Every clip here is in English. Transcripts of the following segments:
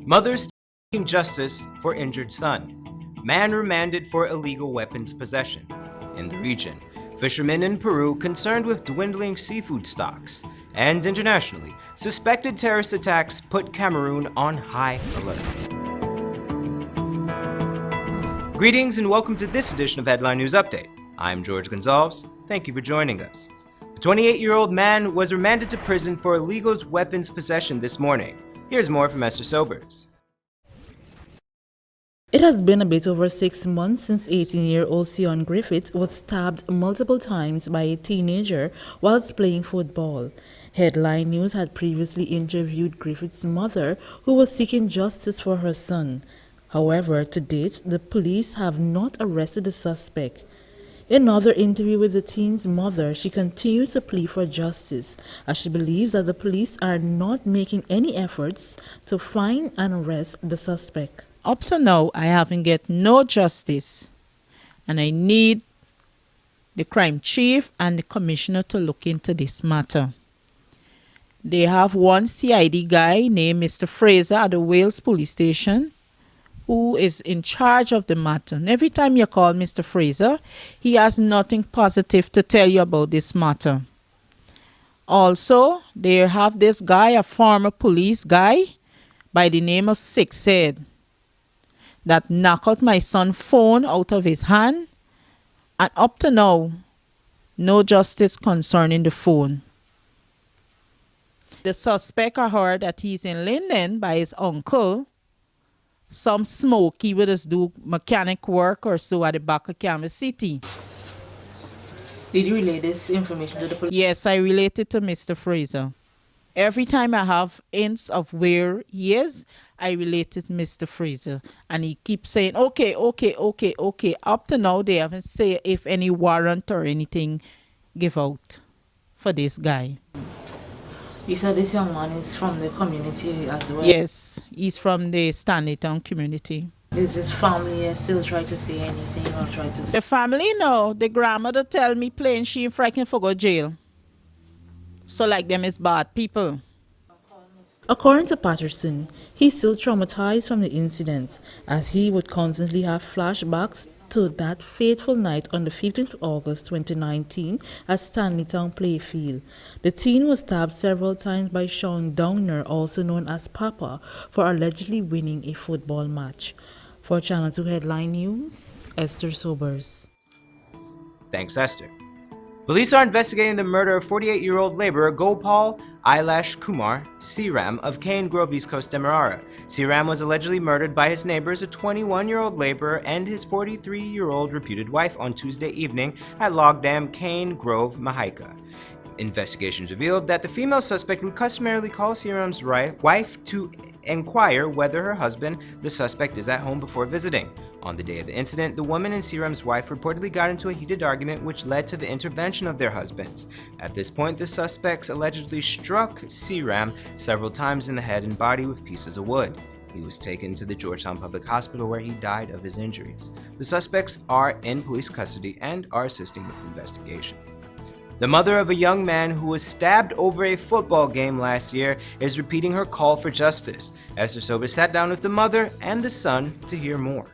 Mothers seeking justice for injured son. Man remanded for illegal weapons possession. In the region, fishermen in Peru concerned with dwindling seafood stocks. And internationally, suspected terrorist attacks put Cameroon on high alert. Greetings and welcome to this edition of Headline News Update. I'm George Gonzalez. Thank you for joining us. A 28-year-old man was remanded to prison for illegal weapons possession this morning. Here's more from Esther Sobers. It has been a bit over 6 months since 18-year-old Sion Griffith was stabbed multiple times by a teenager whilst playing football. Headline News had previously interviewed Griffith's mother, who was seeking justice for her son. However, to date, the police have not arrested the suspect. In another interview with the teen's mother, she continues to plead for justice, as she believes that the police are not making any efforts to find and arrest the suspect. Up to now, I haven't get no justice, and I need the crime chief and the commissioner to look into this matter. They have one CID guy named Mr. Fraser at the Wales police station who is in charge of the matter. And every time you call Mr. Fraser, he has nothing positive to tell you about this matter. Also, they have this guy, a former police guy by the name of Sixhead, that knocked out my son's phone out of his hand, and up to now, no justice concerning the phone. The suspect, I heard that he's in Linden by his uncle. Some smoky with us do mechanic work or so at the back of Kansas City. Did you relay this information to the police? Yes, I related to Mr. Fraser. Every time I have hints of where he is, I related to Mr. Fraser. And he keeps saying, okay. Up to now, they haven't said if any warrant or anything give out for this guy. You said this young man is from the community as well? Yes, he's from the Stanleytown community. Is his family still try to say anything or try to say? The family, no. The grandmother tell me plain she ain't frightened for go jail. So like them is bad people. According to Patterson, he's still traumatized from the incident, as he would constantly have flashbacks to that fateful night on the 15th of August 2019 at Stanleytown Playfield. The teen was stabbed several times by Sean Downer, also known as Papa, for allegedly winning a football match. For Channel 2 Headline News, Esther Sobers. Thanks, Esther. Police are investigating the murder of 48-year-old laborer Gopal Ailash Kumar Seeram of Cane Grove, East Coast, Demerara. Seeram was allegedly murdered by his neighbors, a 21-year-old laborer and his 43-year-old reputed wife on Tuesday evening at Log Dam, Cane Grove, Mahaika. Investigations revealed that the female suspect would customarily call Seeram's wife to inquire whether her husband, the suspect, is at home before visiting. On the day of the incident, the woman and Seeram's wife reportedly got into a heated argument which led to the intervention of their husbands. At this point, the suspects allegedly struck Seeram several times in the head and body with pieces of wood. He was taken to the Georgetown Public Hospital where he died of his injuries. The suspects are in police custody and are assisting with the investigation. The mother of a young man who was stabbed over a football game last year is repeating her call for justice. Esther Sobers sat down with the mother and the son to hear more.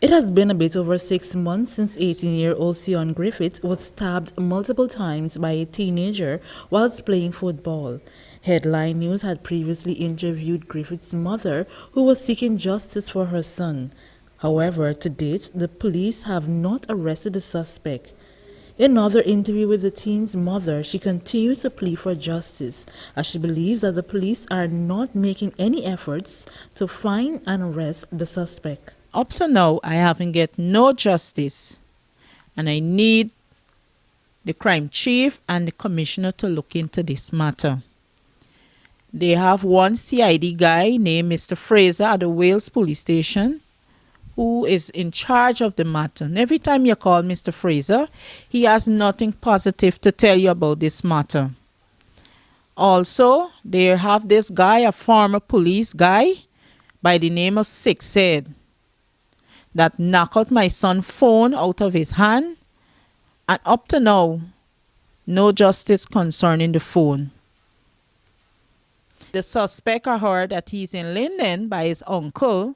It has been a bit over 6 months since 18-year-old Sion Griffith was stabbed multiple times by a teenager whilst playing football. Headline News had previously interviewed Griffith's mother, who was seeking justice for her son. However, to date, the police have not arrested the suspect. In another interview with the teen's mother, she continues to plead for justice, as she believes that the police are not making any efforts to find and arrest the suspect. Up to now, I haven't get no justice, and I need the crime chief and the commissioner to look into this matter. They have one CID guy named Mr. Fraser at the Wales police station who is in charge of the matter. And every time you call Mr. Fraser, he has nothing positive to tell you about this matter. Also, they have this guy, a former police guy by the name of Sixhead, that knocked out my son's phone out of his hand, and up to now, no justice concerning the phone. the suspect I heard that he's in Linden by his uncle.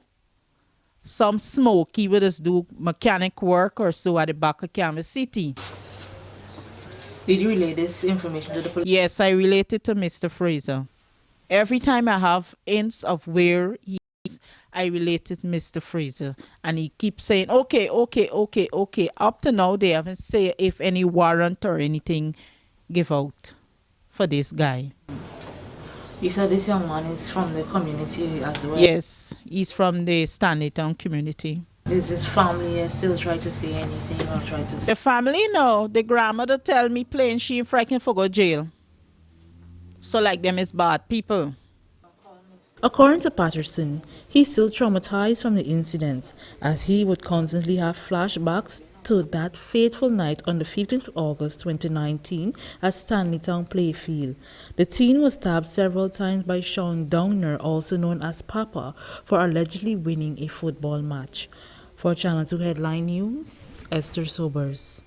Some smoke, he would just do mechanic work or so at the back of Kansas City. Did you relay this information to the police? Yes, I related to Mr. Fraser. Every time I have hints of where he is, I related to Mr. Fraser. And he keeps saying, okay. Up to now, they haven't said if any warrant or anything give out for this guy. You said this young man is from the community as well? Yes, he's from the Stanleytown community. Is his family still try to say anything or try to say? The family, no. The grandmother tell me plain she ain't frightened for go jail. So like them is bad people. According to Patterson, he's still traumatized from the incident, as he would constantly have flashbacks to that fateful night on the 15th of August 2019 at Stanleytown Playfield. The teen was stabbed several times by Sean Downer, also known as Papa, for allegedly winning a football match. For Channel 2 Headline News, Esther Sobers.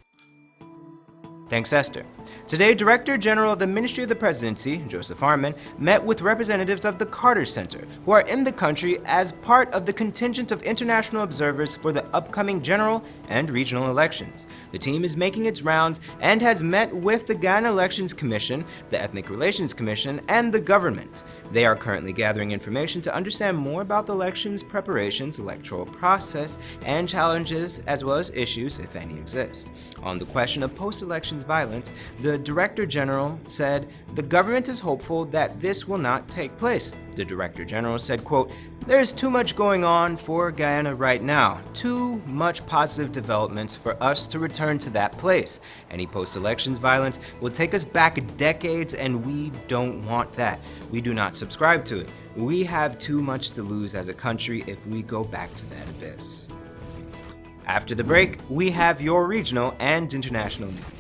Thanks, Esther. Today, Director General of the Ministry of the Presidency, Joseph Harmon, met with representatives of the Carter Center, who are in the country as part of the contingent of international observers for the upcoming general and regional elections. The team is making its rounds and has met with the Guyana Elections Commission, the Ethnic Relations Commission, and the government. They are currently gathering information to understand more about the elections preparations, electoral process, and challenges, as well as issues, if any exist. On the question of post-elections violence, the Director General said, "The government is hopeful that this will not take place." The Director General said, quote, "There's too much going on for Guyana right now, too much positive developments for us to return to that place. Any post-elections violence will take us back decades, and we don't want that. We do not subscribe to it. We have too much to lose as a country if we go back to that abyss." After the break, we have your regional and international news.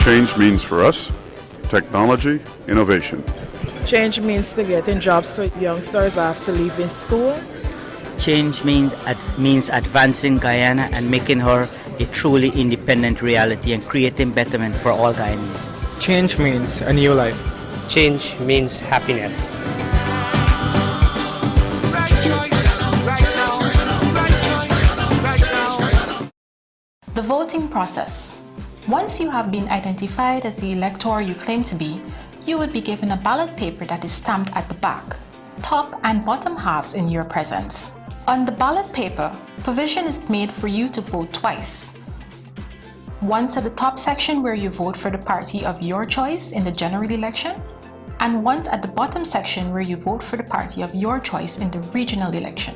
Change means for us technology, innovation. Change means to getting jobs so youngsters after leaving school. Change means advancing Guyana and making her a truly independent reality and creating betterment for all Guyanese. Change means a new life. Change means happiness. The voting process. Once you have been identified as the elector you claim to be, you would be given a ballot paper that is stamped at the back, top and bottom halves in your presence. On the ballot paper, provision is made for you to vote twice. Once at the top section where you vote for the party of your choice in the general election, and once at the bottom section where you vote for the party of your choice in the regional election.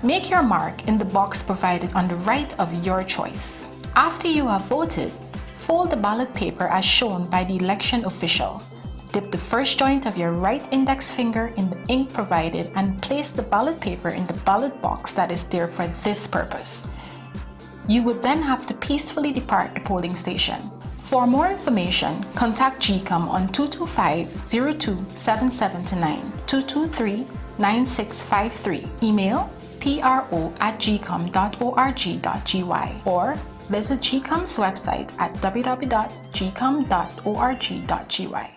Make your mark in the box provided on the right of your choice. After you have voted, fold the ballot paper as shown by the election official. Dip the first joint of your right index finger in the ink provided and place the ballot paper in the ballot box that is there for this purpose. You would then have to peacefully depart the polling station. For more information, contact GCOM on 225-027729, 223-9653, email pro@gcom.org.gy, or visit GCOM's website at www.gcom.org.gy.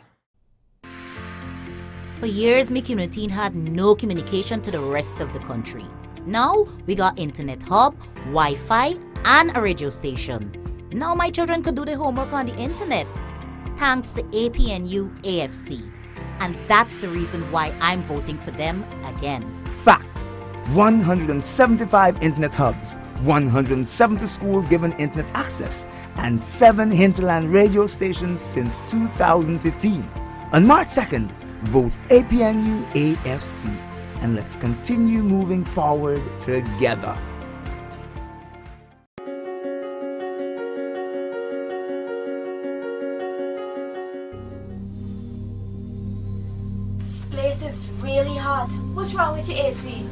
For years, my community had no communication to the rest of the country. Now, we got internet hub, Wi-Fi, and a radio station. Now my children could do their homework on the internet, thanks to APNU AFC. And that's the reason why I'm voting for them again. Fact: 175 internet hubs, 170 schools given internet access, and 7 hinterland radio stations since 2015. On March 2nd, vote APNU AFC, and let's continue moving forward together. really hot. What's wrong with your AC?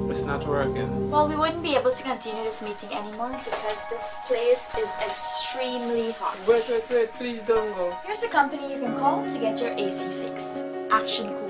It's not working. Well, we wouldn't be able to continue this meeting anymore because this place is extremely hot. Wait, please don't go. Here's a company you can call to get your AC fixed. Action Cool.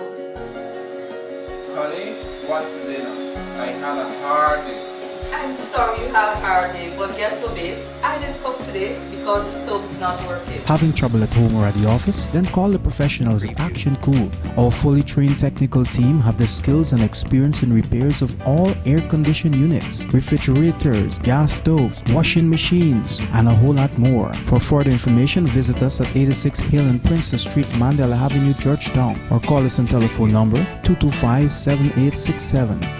Honey, what's dinner? I had a hard day. I'm sorry you had a hard day, but guess what, babes? I didn't cook today because the stove is not working. Having trouble at home or at the office? Then call the professionals at Action Cool. Our fully trained technical team have the skills and experience in repairs of all air-conditioned units, refrigerators, gas stoves, washing machines, and a whole lot more. For further information, visit us at 86 Hill and Princess Street, Mandela Avenue, Georgetown, or call us on telephone number 225-7867.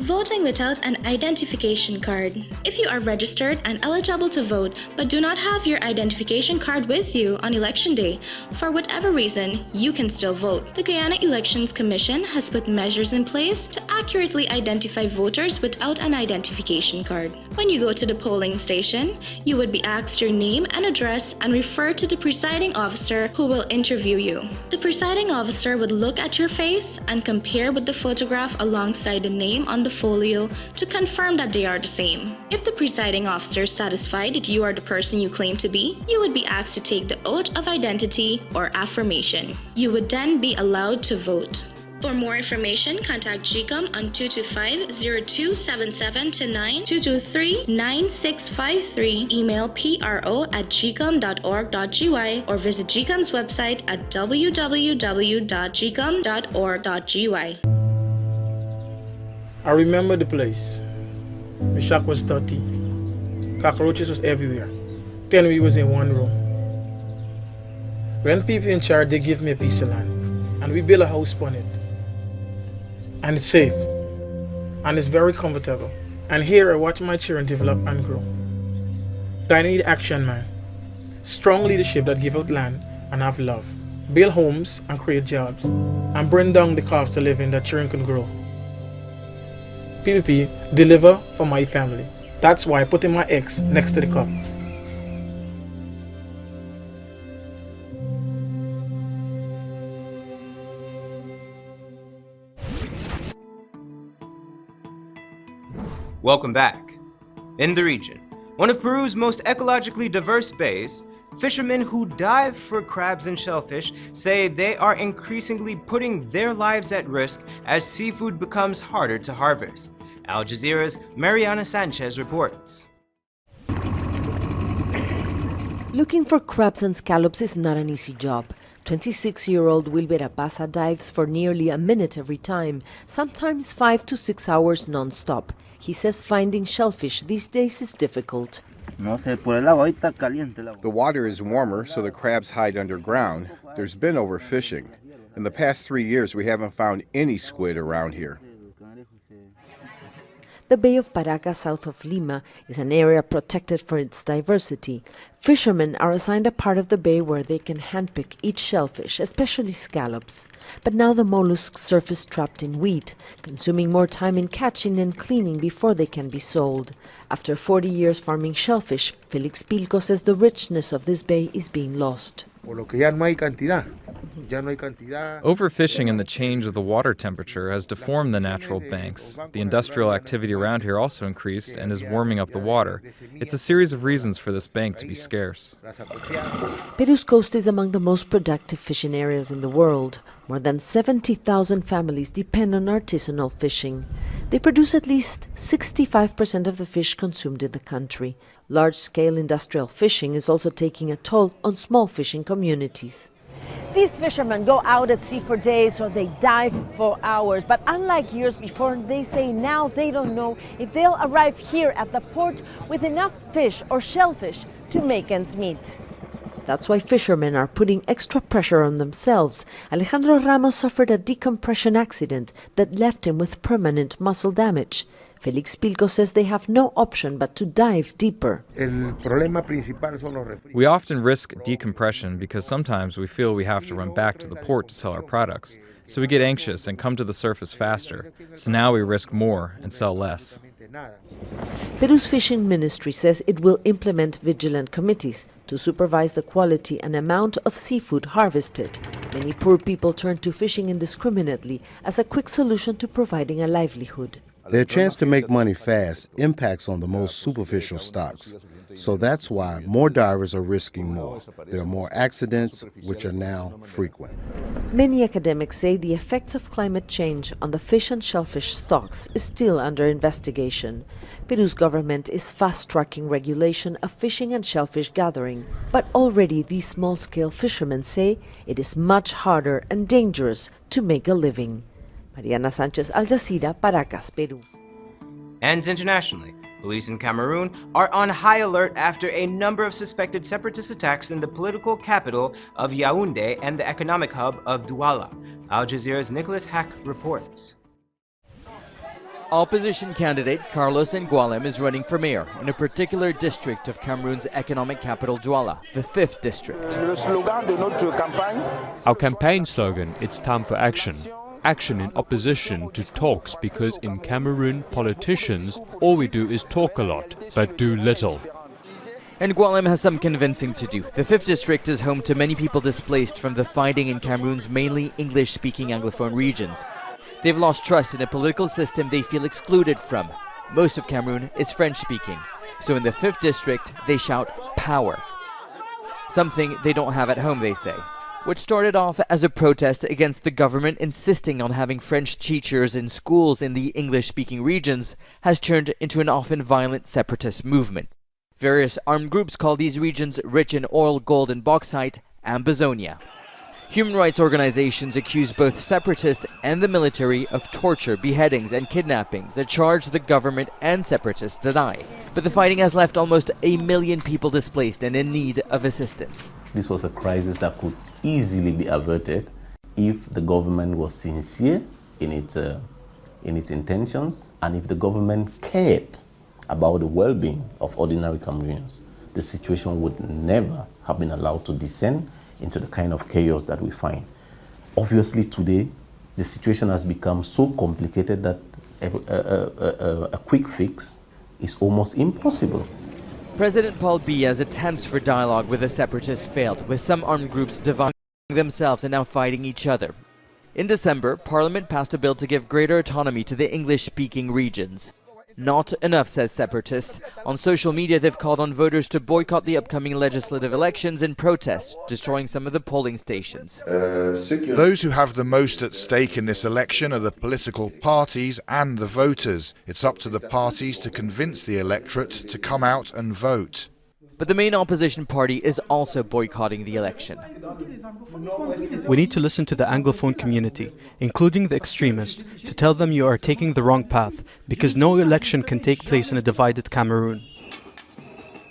Voting without an identification card. If you are registered and eligible to vote but do not have your identification card with you on election day, for whatever reason, you can still vote. The Guyana Elections Commission has put measures in place to accurately identify voters without an identification card. When you go to the polling station, you would be asked your name and address and referred to the presiding officer who will interview you. The presiding officer would look at your face and compare with the photograph alongside the name on the folio to confirm that they are the same. If the presiding officer is satisfied that you are the person you claim to be, you would be asked to take the oath of identity or affirmation. You would then be allowed to vote. For more information, contact GCOM on 225-0277-9, 223-9653, email pro@gcom.org.gy, or visit GCOM's website at www.gcom.org.gy. I remember the place. The shack was dirty. Cockroaches was everywhere. 10 we was in one room. When people in charge, they give me a piece of land. And we build a house on it. And it's safe. And it's very comfortable. And here I watch my children develop and grow. I need action, man. Strong leadership that give out land and have love. Build homes and create jobs. And bring down the cost of living that children can grow. PPP, deliver for my family. That's why I put in my X next to the cup. Welcome back. In the region, one of Peru's most ecologically diverse bays, fishermen who dive for crabs and shellfish say they are increasingly putting their lives at risk as seafood becomes harder to harvest. Al Jazeera's Mariana Sanchez reports. Looking for crabs and scallops is not an easy job. 26-year-old Wilber Apaza dives for nearly a minute every time, sometimes 5 to 6 hours non-stop. He says finding shellfish these days is difficult. The water is warmer, so the crabs hide underground. There's been overfishing. In the past 3 years, we haven't found any squid around here. The Bay of Paracas, south of Lima, is an area protected for its diversity. Fishermen are assigned a part of the bay where they can handpick each shellfish, especially scallops. But now the mollusks surface trapped in weed, consuming more time in catching and cleaning before they can be sold. After 40 years farming shellfish, Felix Pilco says the richness of this bay is being lost. Overfishing and the change of the water temperature has deformed the natural banks. The industrial activity around here also increased and is warming up the water. It's a series of reasons for this bank to be scarce. Peru's coast is among the most productive fishing areas in the world. More than 70,000 families depend on artisanal fishing. They produce at least 65% of the fish consumed in the country. Large-scale industrial fishing is also taking a toll on small fishing communities. These fishermen go out at sea for days or they dive for hours, but unlike years before, they say now they don't know if they'll arrive here at the port with enough fish or shellfish to make ends meet. That's why fishermen are putting extra pressure on themselves. Alejandro Ramos suffered a decompression accident that left him with permanent muscle damage. Felix Pilco says they have no option but to dive deeper. We often risk decompression because sometimes we feel we have to run back to the port to sell our products. So we get anxious and come to the surface faster. So now we risk more and sell less. Peru's fishing ministry says it will implement vigilant committees to supervise the quality and amount of seafood harvested. Many poor people turn to fishing indiscriminately as a quick solution to providing a livelihood. Their chance to make money fast impacts on the most superficial stocks. So that's why more divers are risking more. There are more accidents, which are now frequent. Many academics say the effects of climate change on the fish and shellfish stocks is still under investigation. Peru's government is fast-tracking regulation of fishing and shellfish gathering, but already these small-scale fishermen say it is much harder and dangerous to make a living. Mariana Sanchez, Al Jazeera, Paracas, Peru. And internationally, police in Cameroon are on high alert after a number of suspected separatist attacks in the political capital of Yaoundé and the economic hub of Douala. Al Jazeera's Nicholas Hack reports. Opposition candidate Carlos Ngualem is running for mayor in a particular district of Cameroon's economic capital Douala, the 5th district. Our campaign slogan, it's time for action. Action in opposition to talks, because in Cameroon, politicians, all we do is talk a lot, but do little. And Ngualem has some convincing to do. The 5th district is home to many people displaced from the fighting in Cameroon's mainly English-speaking Anglophone regions. They've lost trust in a political system they feel excluded from. Most of Cameroon is French-speaking, so in the 5th district they shout power. Something they don't have at home, they say. What started off as a protest against the government insisting on having French teachers in schools in the English-speaking regions has turned into an often violent separatist movement. Various armed groups call these regions rich in oil, gold and bauxite, Ambazonia. Human rights organizations accuse both separatists and the military of torture, beheadings and kidnappings, a charge the government and separatists deny. But the fighting has left almost 1 million people displaced and in need of assistance. This was a crisis that could easily be averted if the government was sincere in its intentions, and if the government cared about the well-being of ordinary Cameroonians. The situation would never have been allowed to descend into the kind of chaos that we find. Obviously today, the situation has become so complicated that a quick fix is almost impossible. President Paul Biya's attempts for dialogue with the separatists failed, with some armed groups dividing themselves and now fighting each other. In December, Parliament passed a bill to give greater autonomy to the English-speaking regions. Not enough, says separatists. On social media, they've called on voters to boycott the upcoming legislative elections in protest, destroying some of the polling stations. Those who have the most at stake in this election are the political parties and the voters. It's up to the parties to convince the electorate to come out and vote. But the main opposition party is also boycotting the election. We need to listen to the Anglophone community, including the extremists, to tell them you are taking the wrong path, because no election can take place in a divided Cameroon.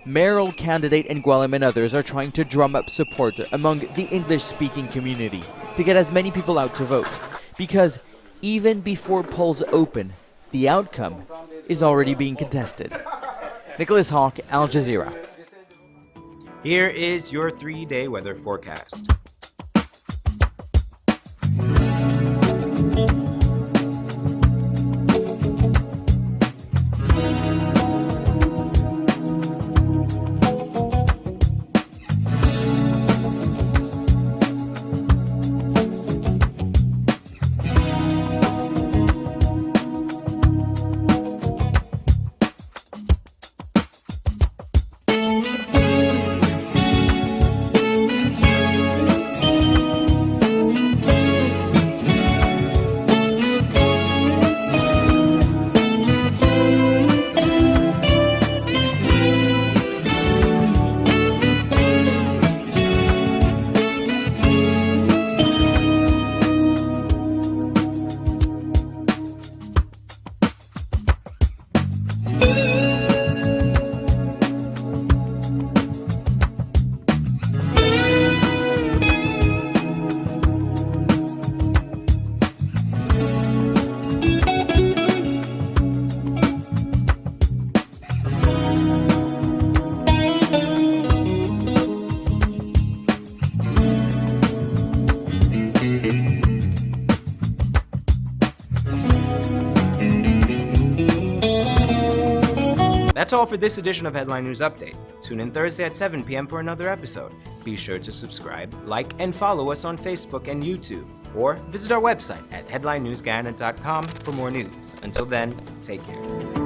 Mayoral candidate Ngualem and others are trying to drum up support among the English-speaking community to get as many people out to vote, because even before polls open, the outcome is already being contested. Nicholas Hawk, Al Jazeera. Here is your 3-day weather forecast. That's all for this edition of Headline News Update. Tune in Thursday at 7 p.m. for another episode. Be sure to subscribe, like, and follow us on Facebook and YouTube, or visit our website at headlinenewsguyana.com for more news. Until then, take care.